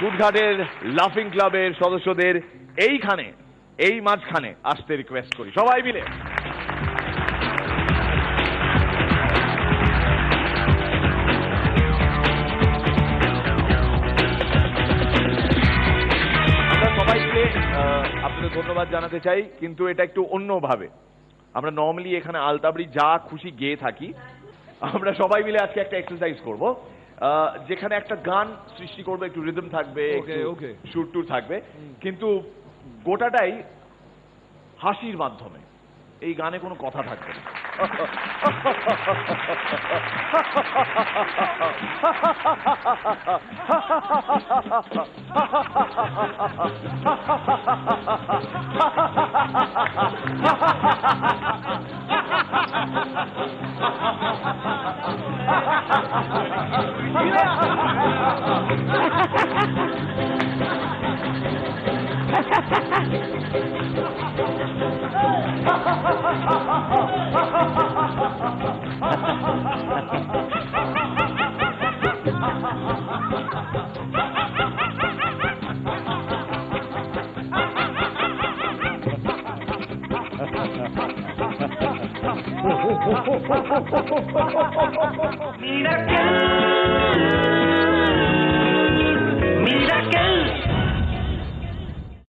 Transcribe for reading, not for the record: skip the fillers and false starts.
কুটঘাটের লাফিং ক্লাবের সদস্যদের এইখানে এই মাঝখানে আসতে রিকোয়েস্ট করি সবাই মিলে। আমরা সবাই মিলে আপনাদের ধন্যবাদ জানাতে চাই, কিন্তু এটা একটু অন্যভাবে। আমরা নর্মালি এখানে আলতাবড়ি যা খুশি গেয়ে থাকি, আমরা সবাই মিলে আজকে একটা এক্সারসাইজ করব, যেখানে একটা গান সৃষ্টি করবে, একটু রিদম থাকবে, সুর টুর থাকবে, কিন্তু গোটাটাই হাসির মাধ্যমে। এই গানে কোনো কথা থাকবে না। Miracle, miracle.